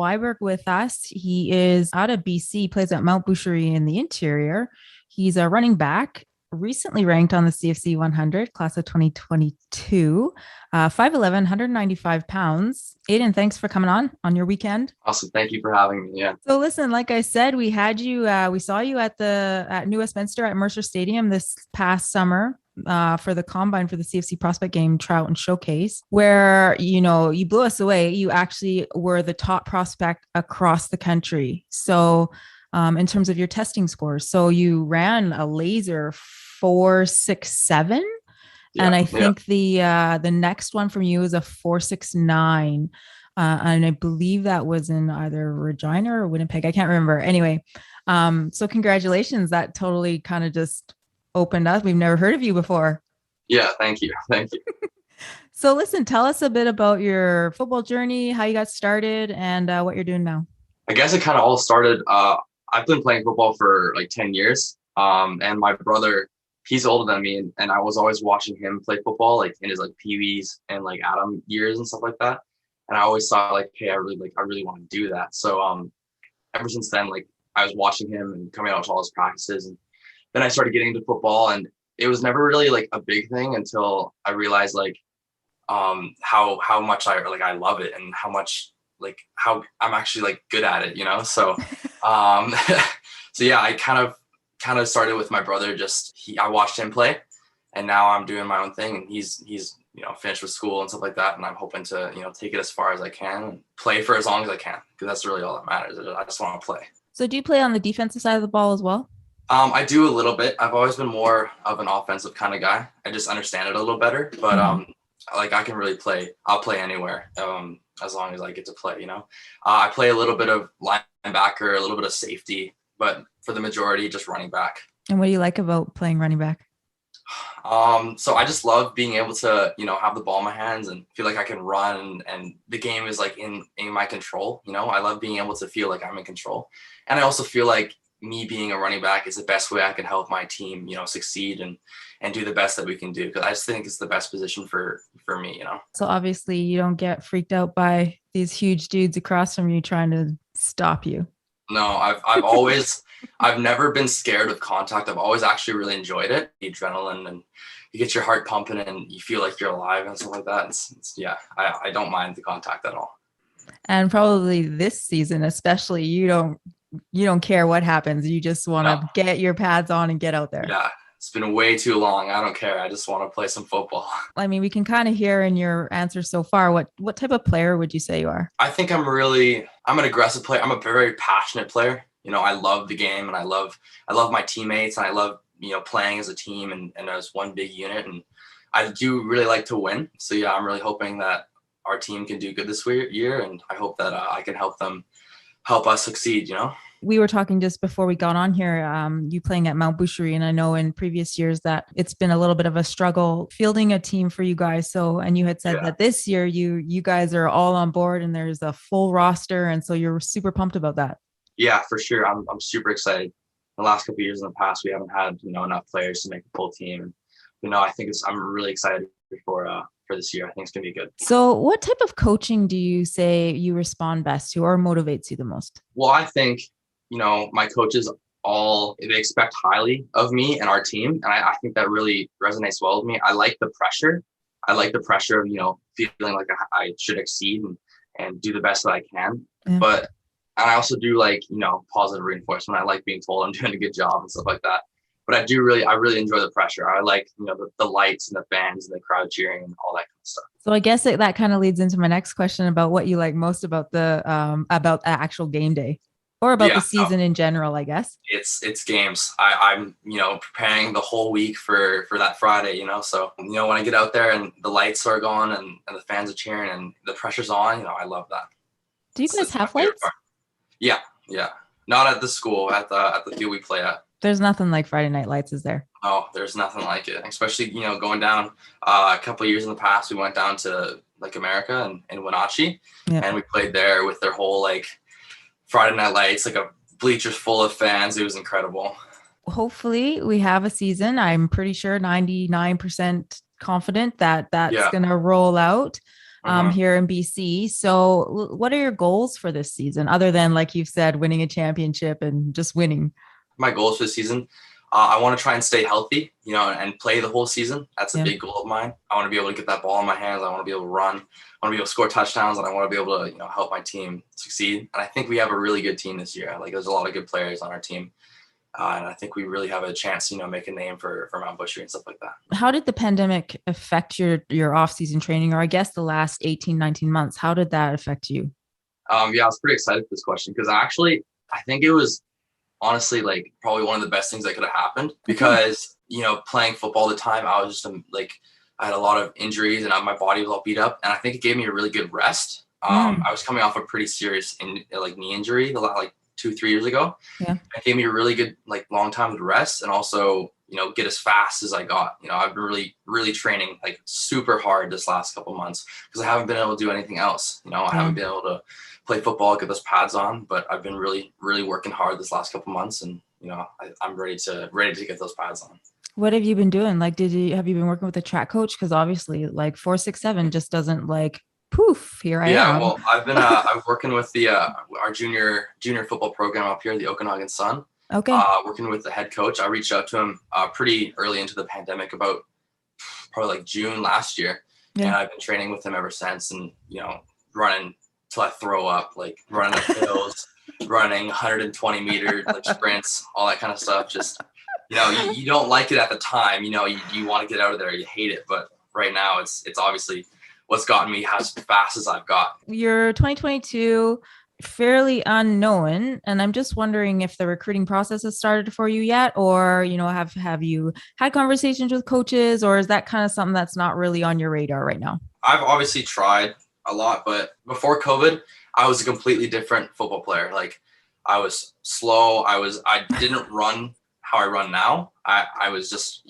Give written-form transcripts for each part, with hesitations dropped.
Wiberg with us. He is out of BC, plays at Mount Boucherie in the interior. He's a running back, recently ranked on the CFC 100, class of 2022, 5'11", 195 pounds. Aidan, thanks for coming on your weekend. Awesome. Thank you for having me. Yeah. So listen, like I said, we had you, we saw you at New Westminster at Mercer Stadium this past summer for the combine for the CFC prospect game Tryout and Showcase, where, you blew us away. You actually were the top prospect across the country. So in terms of your testing scores, so you ran a laser 4.67. And I think the next one from you is a 4.69. And I believe that was in either Regina or Winnipeg. I can't remember. Anyway, so congratulations. That totally kind of just opened up. We've never heard of you before. Yeah, thank you. Thank you. So listen, tell us a bit about your football journey, how you got started, and what you're doing now. I guess it kind of all started. I've been playing football for like 10 years. And my brother, he's older than me, and I was always watching him play football, like in his like Pee-wees and like Adam years and stuff like that. And I always thought like, hey, I really want to do that. So ever since then, like I was watching him and coming out to all his practices, and then I started getting into football, and it was never really like a big thing until I realized like how much I love it, and how much like how I'm actually like good at it, So so yeah, I kind of started with my brother. I watched him play, and now I'm doing my own thing, and he's finished with school and stuff like that, and I'm hoping to take it as far as I can and play for as long as I can, because that's really all that matters. I just want to play. So do you play on the defensive side of the ball as well? I do a little bit. I've always been more of an offensive kind of guy. I just understand it a little better, but like I can really play. I'll play anywhere as long as I get to play. I play a little bit of linebacker, a little bit of safety, but for the majority, just running back. And what do you like about playing running back? So I just love being able to, have the ball in my hands and feel like I can run, and the game is like in my control. I love being able to feel like I'm in control. And I also feel like me being a running back is the best way I can help my team, succeed and do the best that we can do. Because I just think it's the best position for me, So obviously you don't get freaked out by these huge dudes across from you trying to stop you. No, I've never been scared of contact. I've always actually really enjoyed it. The adrenaline, and you get your heart pumping and you feel like you're alive and stuff like that. I don't mind the contact at all. And probably this season, especially, you don't care what happens. You just want to get your pads on and get out there. Yeah. It's been way too long. I don't care. I just want to play some football. I mean, we can kind of hear in your answers so far, what type of player would you say you are? I think I'm an aggressive player. I'm a very passionate player. I love the game, and I love my teammates, and I love, playing as a team and as one big unit. And I do really like to win. So yeah, I'm really hoping that our team can do good this year. And I hope that I can help us succeed, We were talking just before we got on here, you playing at Mount Boucherie, and I know in previous years that it's been a little bit of a struggle fielding a team for you guys. So, and you had said that this year you guys are all on board and there's a full roster, and so you're super pumped about that. Yeah, for sure. I'm super excited. The last couple of years in the past, we haven't had enough players to make a full team. And I'm really excited for this year. I think it's gonna be good. So, what type of coaching do you say you respond best to, or motivates you the most? Well, I think my coaches they expect highly of me and our team. And I think that really resonates well with me. I like the pressure. I like the pressure of, feeling like I should exceed and do the best that I can. Yeah. And I also do like, positive reinforcement. I like being told I'm doing a good job and stuff like that. But I really enjoy the pressure. I like, the lights and the fans and the crowd cheering and all that kind of stuff. So I guess that kind of leads into my next question about what you like most about the actual game day. Or about the season in general, I guess. It's games. I'm preparing the whole week for that Friday, So, when I get out there and the lights are going and the fans are cheering and the pressure's on, I love that. Do you guys have lights? Yeah. Not at the school, at the field we play at. There's nothing like Friday night lights, is there? Oh, there's nothing like it. Especially, going down a couple of years in the past, we went down to like America and Wenatchee, and we played there with their whole like Friday night lights, like a bleachers full of fans. It was incredible. Hopefully we have a season. I'm pretty sure 99% confident that that's going to roll out. Mhm. here in BC. So what are your goals for this season other than, like you've said, winning a championship and just winning? My goals for the season, I want to try and stay healthy, and play the whole season. That's a Yeah. big goal of mine. I want to be able to get that ball in my hands. I want to be able to run. I want to be able to score touchdowns, and I want to be able to, help my team succeed. And I think we have a really good team this year. Like, there's a lot of good players on our team. And I think we really have a chance, make a name for Mount Bushry and stuff like that. How did the pandemic affect your off-season training, or I guess the last 18, 19 months? How did that affect you? Yeah, I was pretty excited for this question because I think it was honestly like probably one of the best things that could have happened because, playing football all the time, I was just I had a lot of injuries and my body was all beat up. And I think it gave me a really good rest. I was coming off a pretty serious knee injury like 2-3 years ago. Yeah. It gave me a really good long time to rest and also, get as fast as I got. I've been really, really training like super hard this last couple of months because I haven't been able to do anything else. I haven't been able to play football, get those pads on, but I've been really, really working hard this last couple of months, and I'm ready to get those pads on. What have you been doing? Like, have you been working with a track coach? Because obviously, like 4-6-7 just doesn't poof. Here I am. Yeah, well, I've been I'm working with the our junior football program up here, the Okanagan Sun. Okay. Working with the head coach. I reached out to him pretty early into the pandemic, about probably like June last year, and I've been training with him ever since, and running till I throw up, like running up hills, running 120-meter sprints, all that kind of stuff. Just you don't like it at the time. You want to get out of there. You hate it, but right now it's obviously what's gotten me as fast as I've got. You're 2022, fairly unknown, and I'm just wondering if the recruiting process has started for you yet, or have you had conversations with coaches, or is that kind of something that's not really on your radar right now? I've obviously tried a lot, but before COVID, I was a completely different football player. Like, I was slow. I didn't run how I run now. I was just,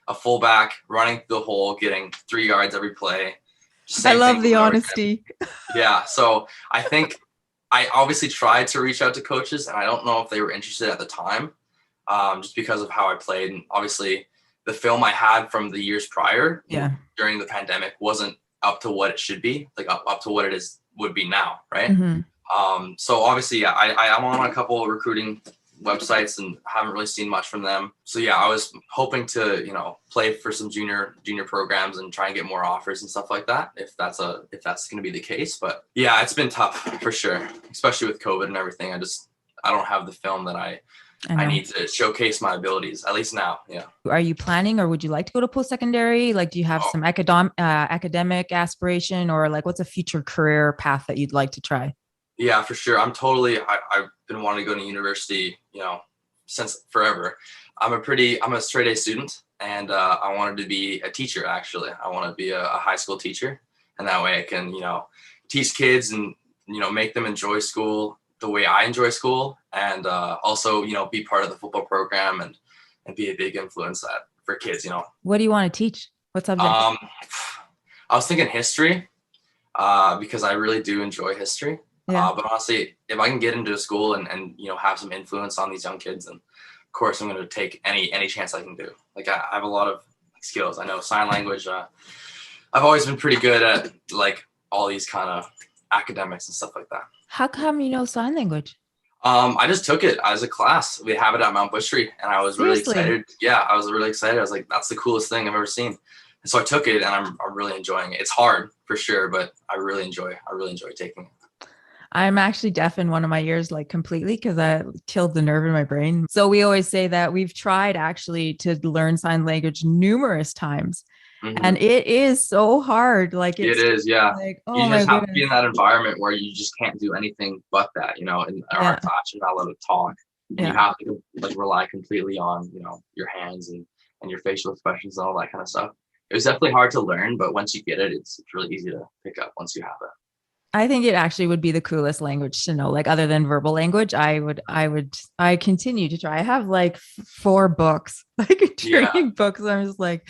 a fullback running the hole, getting 3 yards every play. I love the honesty. Yeah. So I think I obviously tried to reach out to coaches, and I don't know if they were interested at the time, just because of how I played. And obviously the film I had from the years prior during the pandemic wasn't up to what it should be, like up to what it would be now. Right. Mm-hmm. So obviously, I'm on a couple of recruiting websites and haven't really seen much from them. So yeah, I was hoping to, play for some junior programs and try and get more offers and stuff like that, if that's going to be the case. But yeah, it's been tough for sure, especially with COVID and everything. I don't have the film that I need to showcase my abilities, at least now. Yeah. Are you planning, or would you like to go to post-secondary? Like, do you have some academic aspiration, or like what's a future career path that you'd like to try? Yeah, for sure. I've been wanting to go to university, since forever. I'm a straight A student, and I wanted to be a teacher. Actually, I want to be a high school teacher, and that way I can, teach kids and, make them enjoy school the way I enjoy school, and also, be part of the football program and be a big influence for kids. What do you want to teach? What subject? I was thinking history, because I really do enjoy history. Yeah. But honestly, if I can get into a school and have some influence on these young kids, then of course I'm going to take any chance I can do. Like, I have a lot of skills. I know sign language. I've always been pretty good at like all these kind of academics and stuff like that. How come you know sign language? I just took it as a class. We have it at Mount Bushry, and I was really excited. Yeah, I was really excited. I was like, that's the coolest thing I've ever seen. And so I took it, and I'm really enjoying it. It's hard for sure, but I really enjoy taking it. I'm actually deaf in one of my ears, like completely, because I killed the nerve in my brain. So we always say that we've tried actually to learn sign language numerous times. Mm-hmm. And it is so hard. Like it is, yeah. Like, oh, you just have to be in that environment where you just can't do anything but that, in our class, you're not allowed to talk. And you have to like rely completely on, your hands and your facial expressions and all that kind of stuff. It was definitely hard to learn, but once you get it, it's really easy to pick up once you have it. I think it actually would be the coolest language to know, like other than verbal language. I continue to try. I have like 4 books, like training books. I'm just like,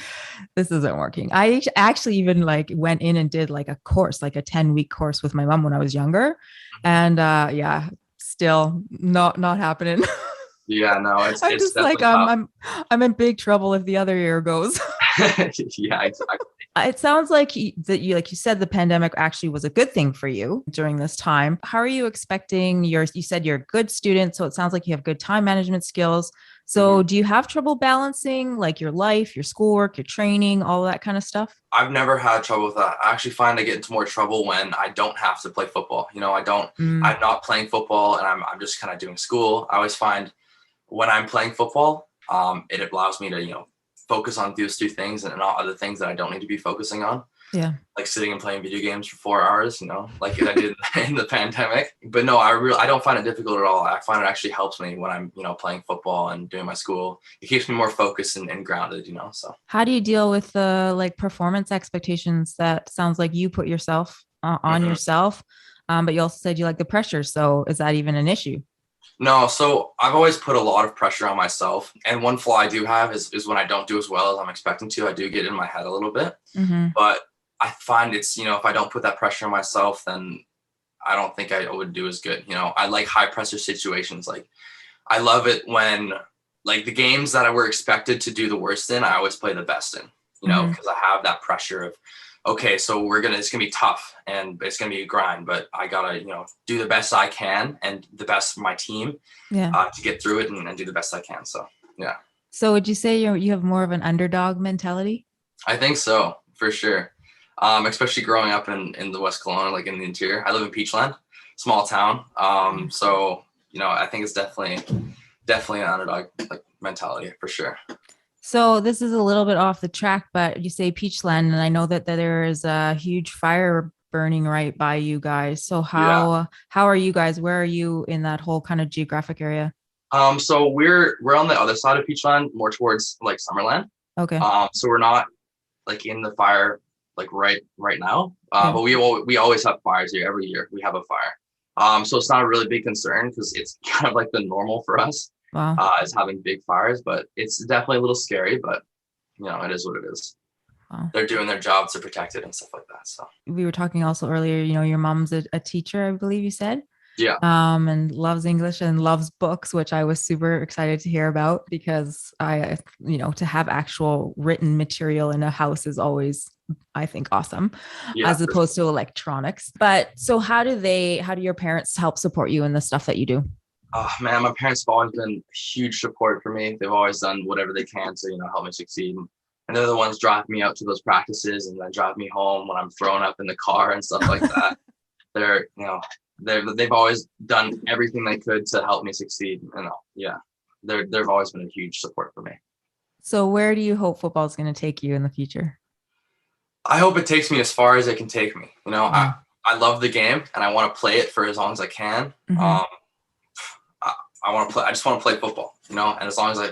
this isn't working. I actually even like went in and did like a course, like a 10-week course with my mom when I was younger. And still not happening. Yeah, no, it's just like, I'm in big trouble if the other ear goes. Yeah, exactly. It sounds like like you said, the pandemic actually was a good thing for you during this time. How are you expecting you said you're a good student, so it sounds like you have good time management skills. Mhm. So do you have trouble balancing like your life, your schoolwork, your training, all that kind of stuff? I've never had trouble with that. I actually find I get into more trouble when I don't have to play football. Mm, I'm not playing football and I'm just kind of doing school. I always find when I'm playing football, it allows me to, focus on those two things and not other things that I don't need to be focusing on, yeah. like sitting and playing video games for 4 hours, like I did in the pandemic. But no, I don't find it difficult at all. I find it actually helps me when I'm, playing football and doing my school. It keeps me more focused and grounded, so. How do you deal with the like performance expectations that sounds like you put yourself on Mhm. yourself? But you also said you like the pressure. So is that even an issue? No, so I've always put a lot of pressure on myself. And one flaw I do have is when I don't do as well as I'm expecting to, I do get in my head a little bit. Mm-hmm. But I find it's, if I don't put that pressure on myself, then I don't think I would do as good. I like high pressure situations. Like I love it when like the games that I were expected to do the worst in, I always play the best in, Mm-hmm. because I have that pressure of, okay, so it's going to be tough and it's going to be a grind, but I got to, do the best I can and the best for my team Yeah. to get through it and do the best I can. So, yeah, So would you say you have more of an underdog mentality? I think so for sure. Especially growing up in the West Kelowna, like in the interior. I live in Peachland, small town. So, I think it's definitely an underdog like mentality for sure. So this is a little bit off the track, but you say Peachland, and I know that there is a huge fire burning right by you guys. So Yeah. how are you guys? Where are you in that whole kind of geographic area? So we're on the other side of Peachland, more towards like Summerland. Okay. So we're not like in the fire like right now. Yeah. But we always have fires here every year. We have a fire. So it's not a really big concern because it's kind of like the normal for us Wow. is having big fires, but it's definitely a little scary, but it is what it is. Wow. They're doing their jobs to protect it and stuff like that. So We were talking also earlier, your mom's a teacher, I believe you said. yeah. And loves English and loves books, which I was super excited to hear about because to have actual written material in a house is always, I think, awesome, Yeah, as for opposed sure. to electronics. But so how do your parents help support you in the stuff that you do? Oh man, my parents have always been huge support for me. They've always done whatever they can to, help me succeed. And they're the ones driving me out to those practices and then drive me home when I'm thrown up in the car and stuff like that. They're, they've always done everything they could to help me succeed. And yeah, they've always been a huge support for me. So where do you hope football is going to take you in the future? I hope it takes me as far as it can take me. Wow. I love the game and I want to play it for as long as I can. Mm-hmm. I want to play. I just want to play football, and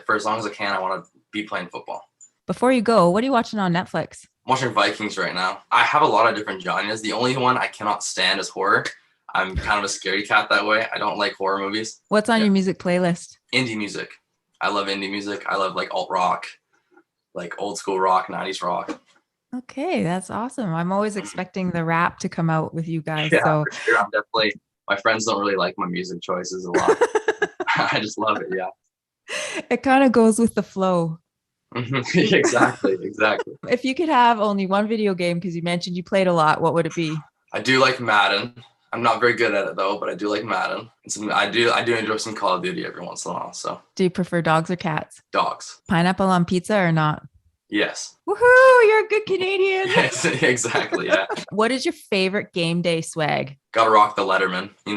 for as long as I can, I want to be playing football. Before you go, what are you watching on Netflix? I'm watching Vikings right now. I have a lot of different genres. The only one I cannot stand is horror. I'm kind of a scaredy cat that way. I don't like horror movies. What's on Yeah. your music playlist? Indie music. I love indie music. I love like alt rock, like old school rock, 90s rock. Okay, that's awesome. I'm always expecting the rap to come out with you guys. Yeah, So for sure. I'm definitely, my friends don't really like my music choices a lot. I just love it. Yeah. it kind of goes with the flow. Exactly. Exactly. If you could have only one video game, because you mentioned you played a lot, what would it be? I do like Madden. I'm not very good at it though, but I do like Madden. I do enjoy some Call of Duty every once in a while. So Do you prefer dogs or cats? dogs. Pineapple on pizza or not? Yes. Woohoo, you're a good Canadian. Yes, exactly. Yeah. What is your favorite game day swag? Gotta rock the Letterman, the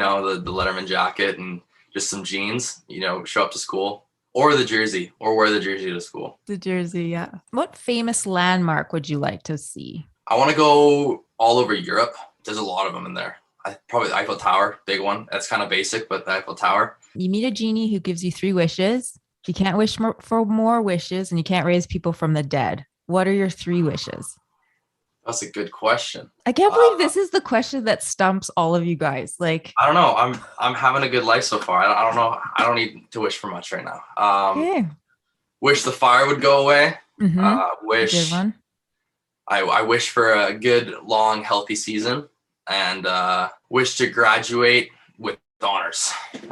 Letterman jacket and just some jeans, show up to school. Or the jersey, or wear the jersey to school. The jersey, yeah. What famous landmark would you like to see? I want to go all over Europe. There's a lot of them in there. Probably the Eiffel Tower, big one. That's kind of basic, but the Eiffel Tower. You meet a genie who gives you 3 wishes. You can't wish for more wishes, and you can't raise people from the dead. What are your 3 wishes? That's a good question. I can't believe this is the question that stumps all of you guys. Like, I don't know. I'm having a good life so far. I don't know. I don't need to wish for much right now. okay. Wish the fire would go away. Mm-hmm. Wish Good one. I wish for a good, long, healthy season, and wish to graduate with The honors. I don't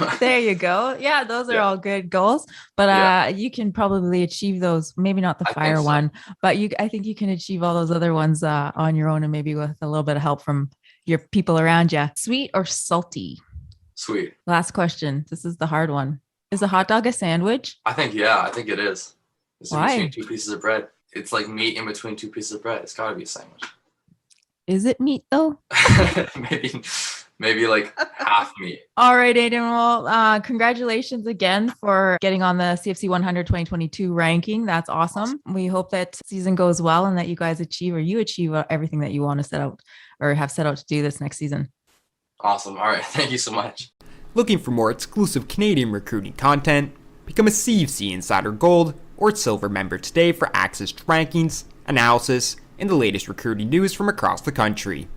know. There you go. Yeah, those are all good goals, but you can probably achieve those. Maybe not the fire one, but I think you can achieve all those other ones on your own, and maybe with a little bit of help from your people around you. Sweet or salty? Sweet. Last question. This is the hard one. Is a hot dog a sandwich? I think it is. It's in Why? between two pieces of bread. It's like meat in between two pieces of bread. It's got to be a sandwich. Is it meat though? maybe like half meat. All right, Aidan. Well, congratulations again for getting on the CFC 100 2022 ranking. That's awesome. We hope that season goes well and that you guys achieve everything that you want to set out or have set out to do this next season. Awesome. All right. Thank you so much. Looking for more exclusive Canadian recruiting content? Become a CFC Insider Gold or Silver member today for access to rankings, analysis, and the latest recruiting news from across the country.